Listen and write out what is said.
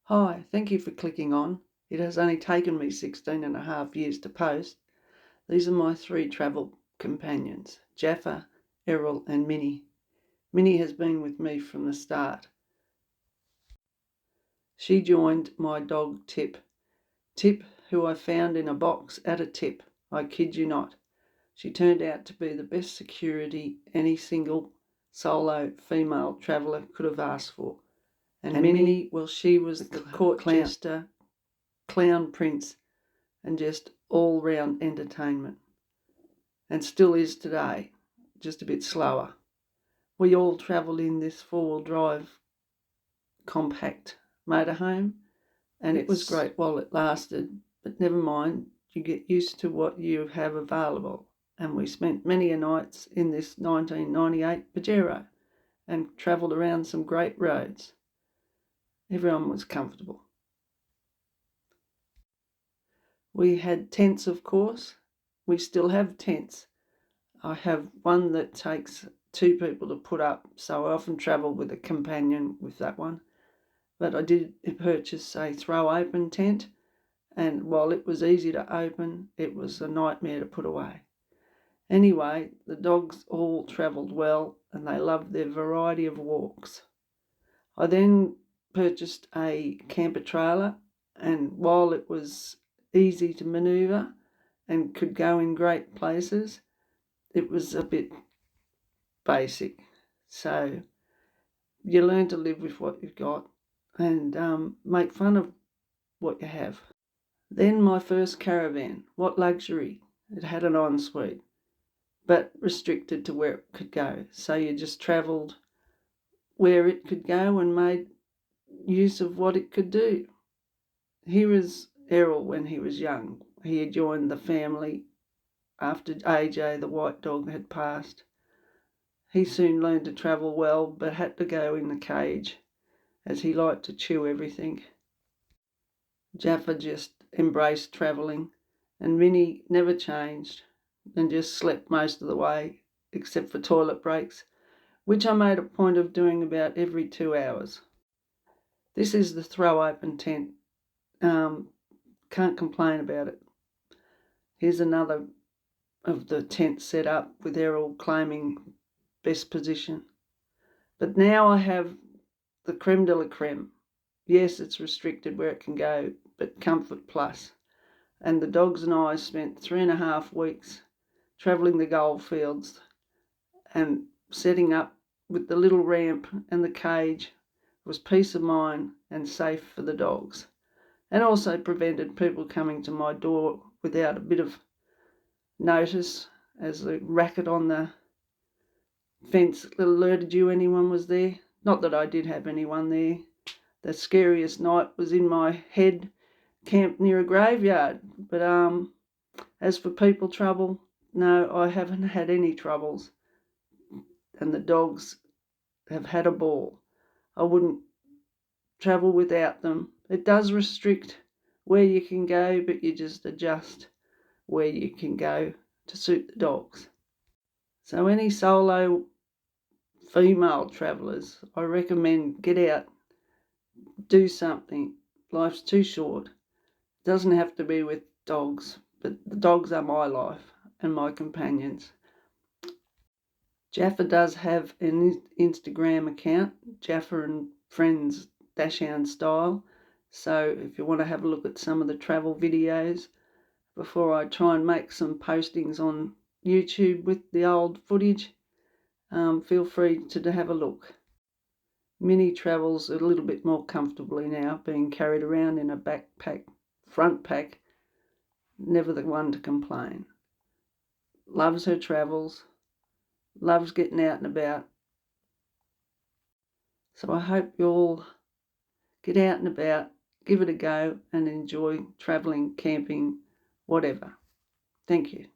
Hi, thank you for clicking on. It has only taken me 16 and a half years to post. These are my 3 travel companions, Jaffa, Errol and Minnie. Minnie has been with me from the start. She joined my dog Tip. Tip, who I found in a box at a tip. I kid you not. She turned out to be the best security any single solo female traveller could have asked for. And Minnie, well, she was the court jester, clown prince, and just all-round entertainment. And still is today, just a bit slower. We all travelled in this four-wheel drive compact motorhome, and it was great while it lasted, but never mind, you get used to what you have available. And we spent many a nights in this 1998 Pajero and travelled around some great roads. Everyone was comfortable. We had tents, of course. We still have tents. I have one that takes 2 people to put up, so I often travel with a companion with that one. But I did purchase a throw-open tent, and while it was easy to open, it was a nightmare to put away. Anyway, the dogs all travelled well, and they loved their variety of walks. I then purchased a camper trailer, and while it was easy to manoeuvre and could go in great places, it was a bit basic. So you learn to live with what you've got and make fun of what you have. Then my first caravan. What luxury. It had an ensuite, but restricted to where it could go. So you just travelled where it could go and made use of what it could do. Here was Errol when he was young. He had joined the family after AJ, the white dog, had passed. He soon learned to travel well, but had to go in the cage, as he liked to chew everything. Jaffa just embraced travelling, and Minnie never changed and just slept most of the way, except for toilet breaks, which I made a point of doing about every 2 hours. This is the throw-open tent. Can't complain about it. Here's another of the tents set up with Errol claiming best position. But now I have the creme de la creme. Yes, it's restricted where it can go, but comfort plus. And the dogs and I spent 3.5 weeks travelling the goldfields and setting up with the little ramp and the cage. Was peace of mind and safe for the dogs, and also prevented people coming to my door without a bit of notice, as the racket on the fence alerted you anyone was there. Not that I did have anyone there. The scariest night was in my head, camped near a graveyard. But as for people trouble, no, I haven't had any troubles. And the dogs have had a ball. I wouldn't travel without them. It does restrict where you can go, but you just adjust where you can go to suit the dogs. So any solo female travellers, I recommend get out, do something. Life's too short. It doesn't have to be with dogs, but the dogs are my life and my companions. Jaffa does have an Instagram account, Jaffa and Friends Dachshund Style. So if you want to have a look at some of the travel videos before I try and make some postings on YouTube with the old footage, feel free to have a look. Minnie travels a little bit more comfortably now, being carried around in a backpack, front pack, never the one to complain. Loves her travels, loves getting out and about. So I hope you all get out and about, give it a go and enjoy travelling, camping, whatever. Thank you.